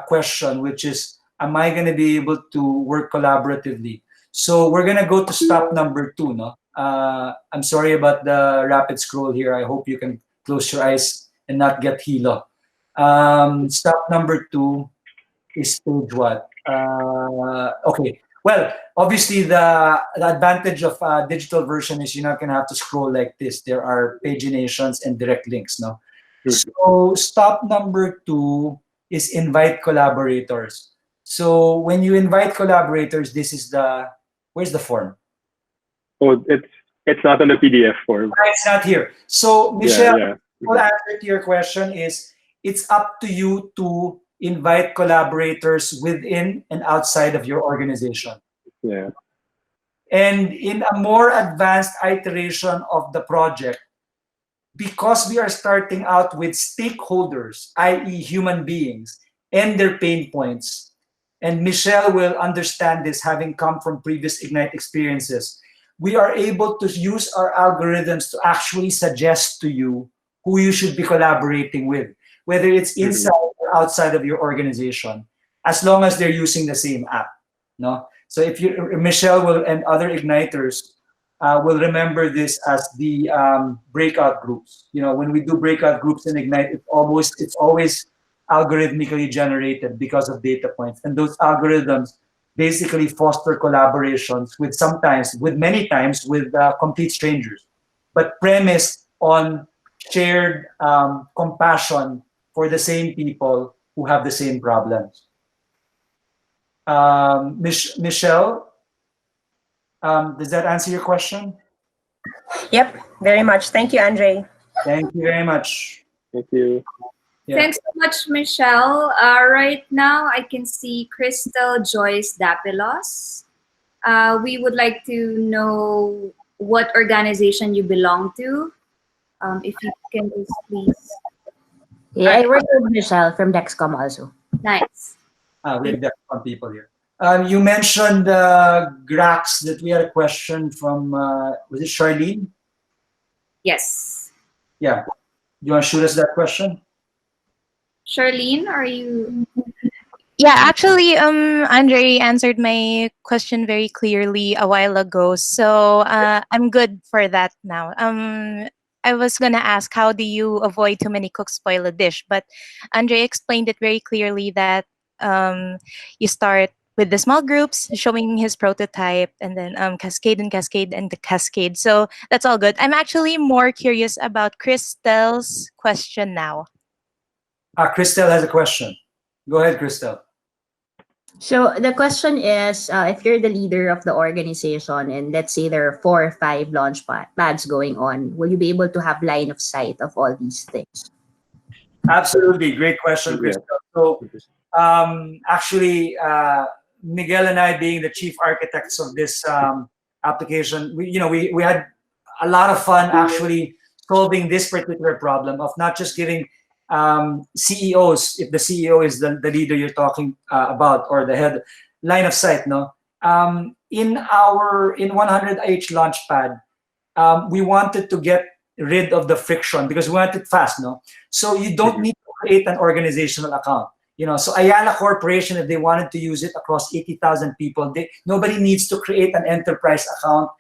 question, which is, am I going to be able to work collaboratively? So we're going to go to stop number 2. No, I'm sorry about the rapid scroll here. I hope you can close your eyes and not get hilo. Stop number 2 is page what? Okay. Well, obviously the advantage of a digital version is you're not going to have to scroll like this. There are paginations and direct links. No. So stop number 2 is invite collaborators. So when you invite collaborators, this is where's the form? Oh, it's not on the PDF form. It's not here. So Michelle, Yeah. full answer to your question is it's up to you to invite collaborators within and outside of your organization. Yeah. And in a more advanced iteration of the project, because we are starting out with stakeholders, i.e. human beings, and their pain points, and Michelle will understand this having come from previous Ignite experiences, we are able to use our algorithms to actually suggest to you who you should be collaborating with, whether it's inside or outside of your organization, as long as they're using the same app. No? So if Michelle will and other Igniters will remember this as the breakout groups. When we do breakout groups in Ignite, it's always algorithmically generated because of data points. And those algorithms basically foster collaborations many times with complete strangers, but premised on shared compassion for the same people who have the same problems. Michelle, does that answer your question? Yep, very much. Thank you, Andre. Thank you very much. Thank you. Yeah. Thanks so much, Michelle. Right now, I can see Crystal Joyce Dapelos. We would like to know what organization you belong to. If you can just please. Yeah, I work with Michelle from Dexcom also. Nice. We have some people here. You mentioned Grax that we had a question from, was it Charlene? Yes. Yeah. You want to shoot us that question? Charlene, are you? Yeah, actually, Andre answered my question very clearly a while ago, so I'm good for that now. I was gonna ask, how do you avoid too many cooks spoil a dish? But Andre explained it very clearly that you start with the small groups, showing his prototype, and then cascade and cascade and the cascade. So that's all good. I'm actually more curious about Crystal's question now. Christelle has a question. Go ahead, Christelle. So the question is, if you're the leader of the organization and let's say there are 4 or 5 launch pads going on, will you be able to have line of sight of all these things? Absolutely. Great question, Christelle. So actually, Miguel and I being the chief architects of this application, we had a lot of fun actually solving this particular problem of not just giving CEOs, if the CEO is the leader you're talking about, or the head, line of sight. No, in 100H Launchpad, we wanted to get rid of the friction because we want it fast. No, so you don't need to create an organizational account. So Ayala Corporation, if they wanted to use it across 80,000 people, nobody needs to create an enterprise account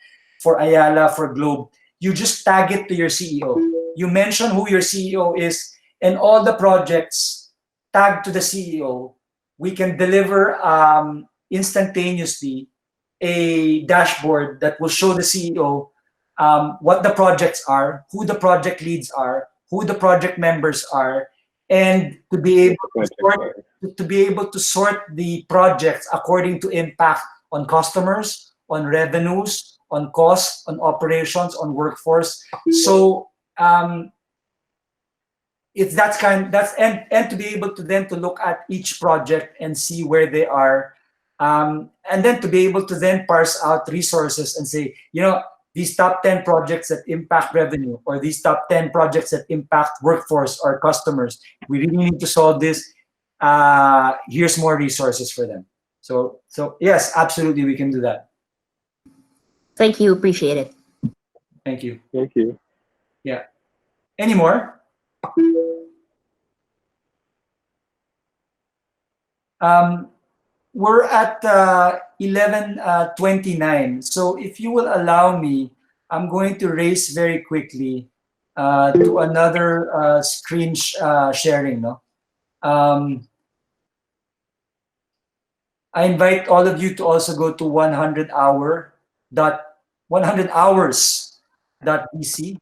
for Ayala, for Globe. You just tag it to your CEO. You mention who your CEO is, and all the projects tagged to the CEO, we can deliver instantaneously a dashboard that will show the CEO what the projects are, who the project leads are, who the project members are, and to be able to sort the projects according to impact on customers, on revenues, on costs, on operations, on workforce. So it's and to be able to then to look at each project and see where they are, and then to be able to then parse out resources and say, these top 10 projects that impact revenue, or these top 10 projects that impact workforce or customers, we really need to solve this. Here's more resources for them. So yes, absolutely, we can do that. Thank you. Appreciate it. Thank you. Thank you. Yeah. Any more? We're at 11:29. So if you will allow me, I'm going to race very quickly to another screen sharing. No, I invite all of you to also go to 100hours.bc,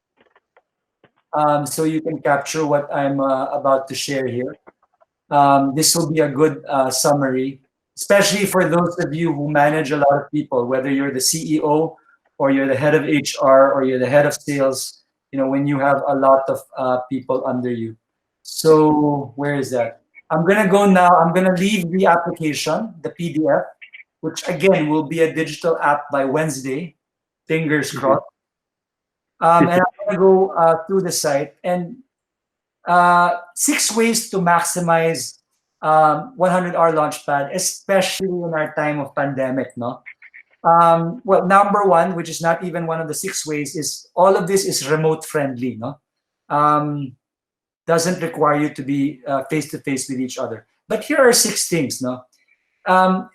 so you can capture what I'm about to share here. This will be a good summary, especially for those of you who manage a lot of people, whether you're the CEO or you're the head of HR or you're the head of sales, when you have a lot of people under you. So where is that? I'm going to go now. I'm going to leave the application, the PDF, which again will be a digital app by Wednesday. Fingers crossed. And I'm going to go through the site and 6 ways to maximize 100-hour Launchpad, especially in our time of pandemic. No, well, number one, which is not even one of the 6 ways, is all of this is remote friendly. No, doesn't require you to be face to face with each other. But here are 6 things. No,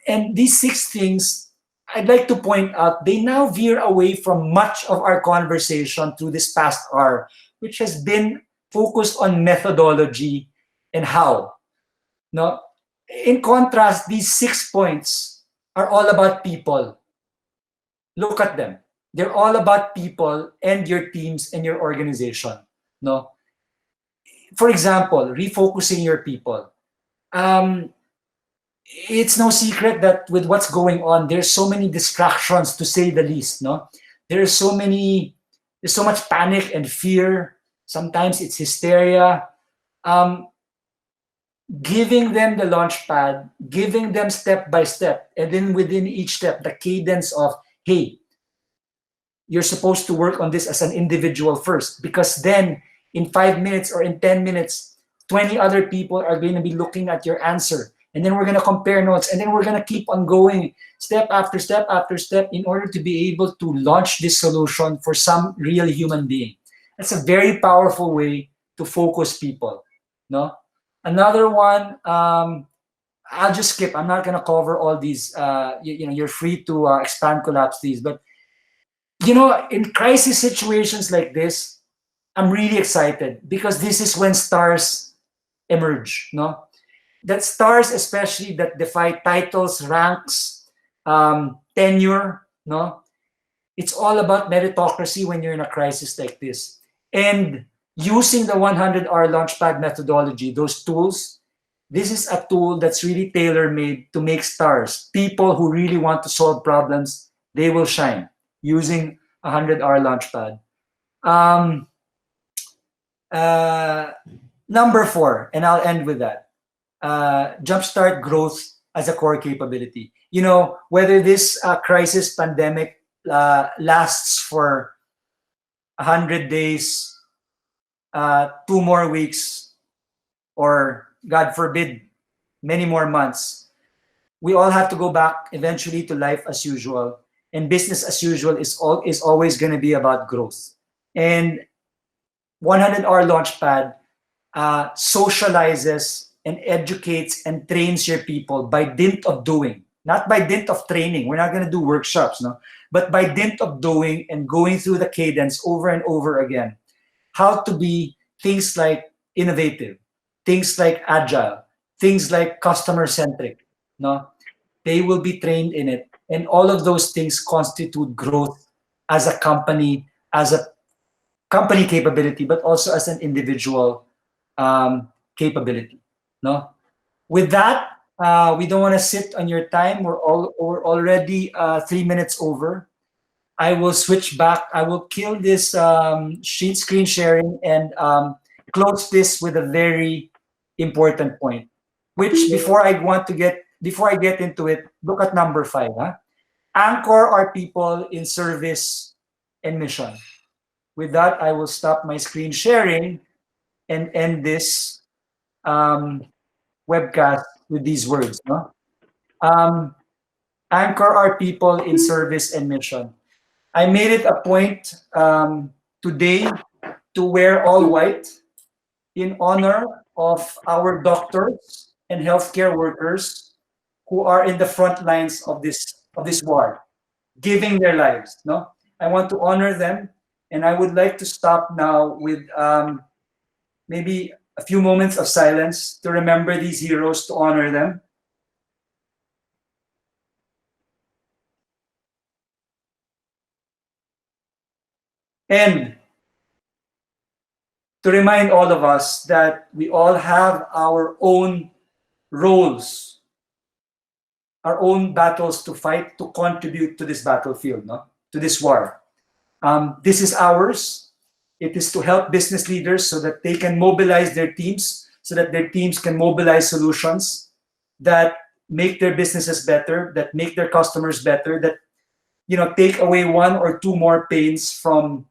and these 6 things, I'd like to point out, they now veer away from much of our conversation through this past hour, which has been focused on methodology and how. No? In contrast, these 6 points are all about people. Look at them. They're all about people and your teams and your organization. No? For example, refocusing your people. It's no secret that with what's going on, there's so many distractions, to say the least. No, there's so much panic and fear. Sometimes it's hysteria. Giving them the Launchpad, giving them step by step, and then within each step, the cadence of, hey, you're supposed to work on this as an individual first, because then in 5 minutes or in 10 minutes, 20 other people are going to be looking at your answer. And then we're going to compare notes, and then we're going to keep on going step after step after step in order to be able to launch this solution for some real human being. That's a very powerful way to focus people. No, another one, I'll just skip. I'm not going to cover all these. You're free to expand, collapse these. But in crisis situations like this, I'm really excited because this is when stars emerge. No. That stars, especially that defy titles, ranks, tenure. No, it's all about meritocracy when you're in a crisis like this. And using the 100-hour Launchpad methodology, those tools, this is a tool that's really tailor-made to make stars. People who really want to solve problems, they will shine using a 100-hour Launchpad. Number 4, and I'll end with that. Jumpstart growth as a core capability. Whether this crisis pandemic lasts for 100 days, 2 more weeks, or God forbid, many more months, we all have to go back eventually to life as usual. And business as usual is always going to be about growth. And 100-hour Launchpad socializes and educates and trains your people by dint of doing, not by dint of training. We're not going to do workshops, no, but by dint of doing and going through the cadence over and over again. How to be things like innovative, things like agile, things like customer-centric. No, they will be trained in it, and all of those things constitute growth as a company capability, but also as an individual capability. No, with that, we don't want to sit on your time. We're already 3 minutes over. I will switch back. I will kill this screen sharing and close this with a very important point. Which before I get into it, look at number 5. Anchor our people in service and mission. With that, I will stop my screen sharing and end this webcast with these words. No? Anchor our people in service and mission. I made it a point today to wear all white in honor of our doctors and healthcare workers who are in the front lines of this war, giving their lives. No, I want to honor them, and I would like to stop now with maybe a few moments of silence to remember these heroes, to honor them. And to remind all of us that we all have our own roles, our own battles to fight, to contribute to this battlefield, no? To this war. This is ours. It is to help business leaders so that they can mobilize their teams, so that their teams can mobilize solutions that make their businesses better, that make their customers better, that take away one or two more pains from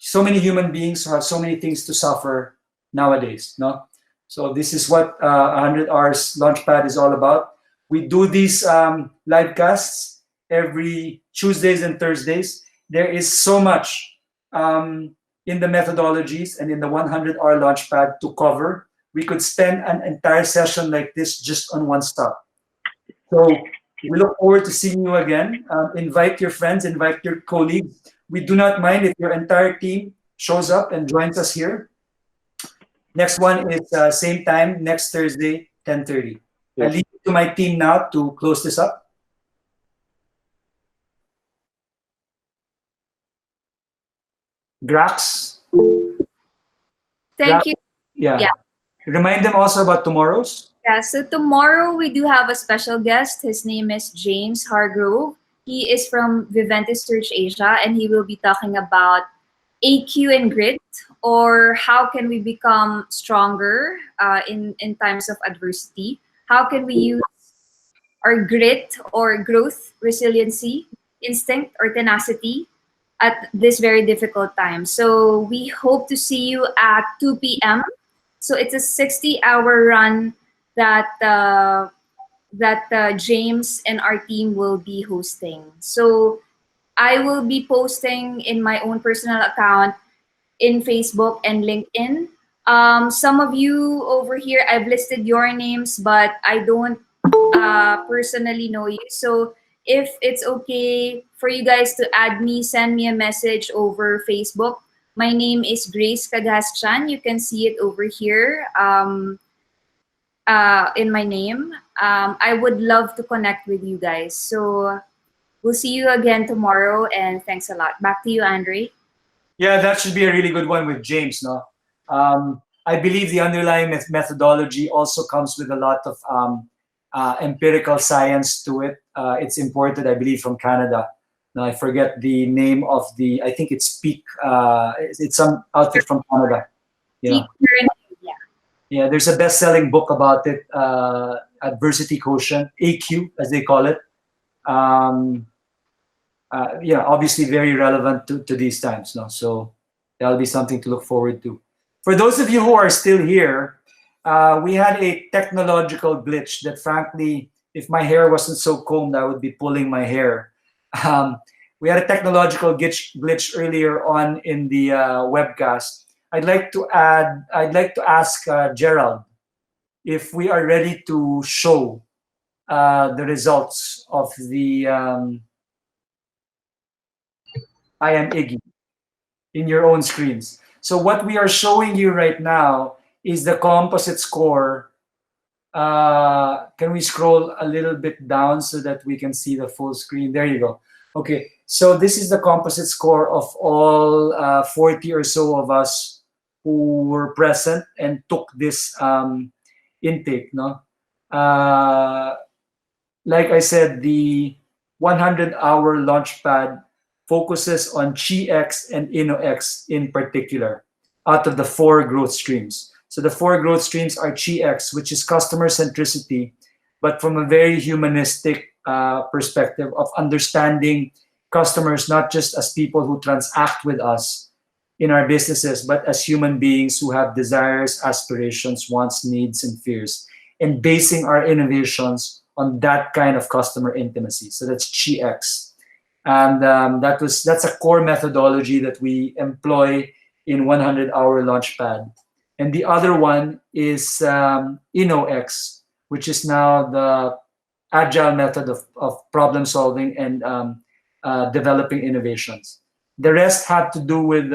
so many human beings who have so many things to suffer nowadays. No, so this is what 100 Hours Launchpad is all about. We do these live casts every Tuesdays and Thursdays. There is so much in the methodologies and in the 100-hour Launchpad to cover. We could spend an entire session like this just on one stop. So we look forward to seeing you again. Invite your friends, invite your colleagues. We do not mind if your entire team shows up and joins us here. Next one is same time, next Thursday, 10:30. I leave it to my team now to close this up. Grax. Thank you. Yeah. Yeah. Remind them also about tomorrow's. Yeah, so tomorrow we do have a special guest. His name is James Hargrove. He is from Viventis Search Asia, and he will be talking about AQ and grit, or how can we become stronger in times of adversity? How can we use our grit or growth, resiliency, instinct, or tenacity at this very difficult time? So we hope to see you at 2 p.m. So it's a 60-hour run that James and our team will be hosting. So I will be posting in my own personal account in Facebook and LinkedIn. Some of you over here, I've listed your names, but I don't personally know you. So if it's okay for you guys to add me, send me a message over Facebook. My name is Grace Cagaschan. You can see it over here in my name. I would love to connect with you guys. So we'll see you again tomorrow, and thanks a lot. Back to you, Andre. Yeah, that should be a really good one with James. No, I believe the underlying methodology also comes with a lot of empirical science to it. It's imported, I believe, from Canada. Now I forget the name of the. I think it's Peak. It's some outfit from Canada. Yeah. Yeah, there's a best-selling book about it, Adversity Quotient, AQ, as they call it. Obviously very relevant to these times. No? So that'll be something to look forward to. For those of you who are still here, we had a technological glitch that, frankly, if my hair wasn't so combed, I would be pulling my hair. We had a technological glitch earlier on in the webcast. I'd like to ask Gerald if we are ready to show the results of the I Am Iggy in your own screens. So what we are showing you right now is the composite score. Can we scroll a little bit down so that we can see the full screen? There you go. Okay, so this is the composite score of all 40 or so of us who were present and took this intake. No, like I said, the 100-hour Launchpad focuses on Chi-X and InnoX in particular, out of the 4 growth streams. So the 4 growth streams are Chi-X, which is customer centricity, but from a very humanistic perspective of understanding customers not just as people who transact with us in our businesses, but as human beings who have desires, aspirations, wants, needs, and fears, and basing our innovations on that kind of customer intimacy. So that's Chi-X. And that's a core methodology that we employ in 100-hour Launchpad. And the other one is InnoX, which is now the agile method of problem solving and developing innovations. The rest had to do with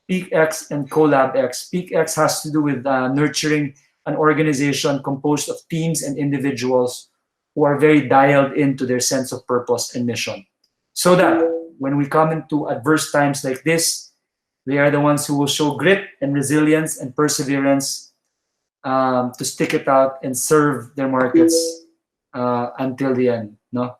PeakX and CollabX. PeakX has to do with nurturing an organization composed of teams and individuals who are very dialed into their sense of purpose and mission. So that when we come into adverse times like this, they are the ones who will show grit and resilience and perseverance to stick it out and serve their markets until the end. No?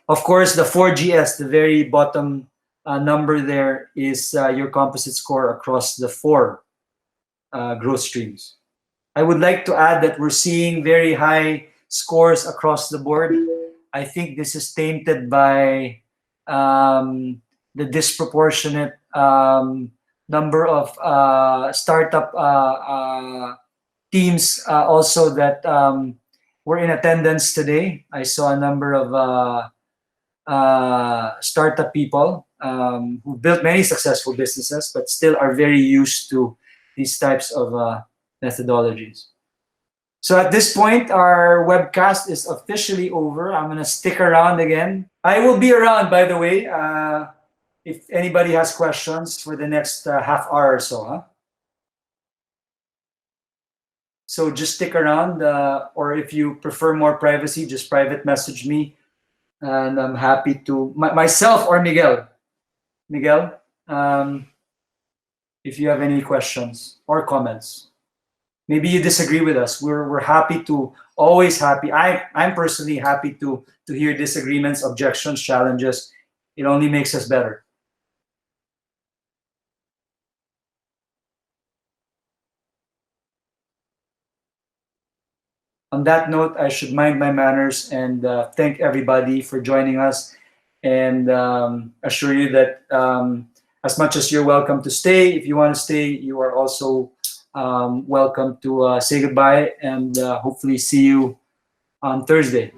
Of course, the 4GS, the very bottom number there, is your composite score across the 4 growth streams. I would like to add that we're seeing very high scores across the board. I think this is tainted by the disproportionate number of startup teams also that were in attendance today. I saw a number of startup people who built many successful businesses, but still are very used to these types of methodologies. So at this point, our webcast is officially over. I'm gonna stick around again. I will be around, by the way, if anybody has questions for the next half hour or so. Huh? So just stick around, or if you prefer more privacy, just private message me. And I'm happy to, myself or Miguel. Miguel, if you have any questions or comments. Maybe you disagree with us. We're happy to, always happy. I'm personally happy to hear disagreements, objections, challenges. It only makes us better. On that note, I should mind my manners and thank everybody for joining us, and assure you that as much as you're welcome to stay, if you want to stay, you are also welcome to say goodbye, and hopefully see you on Thursday.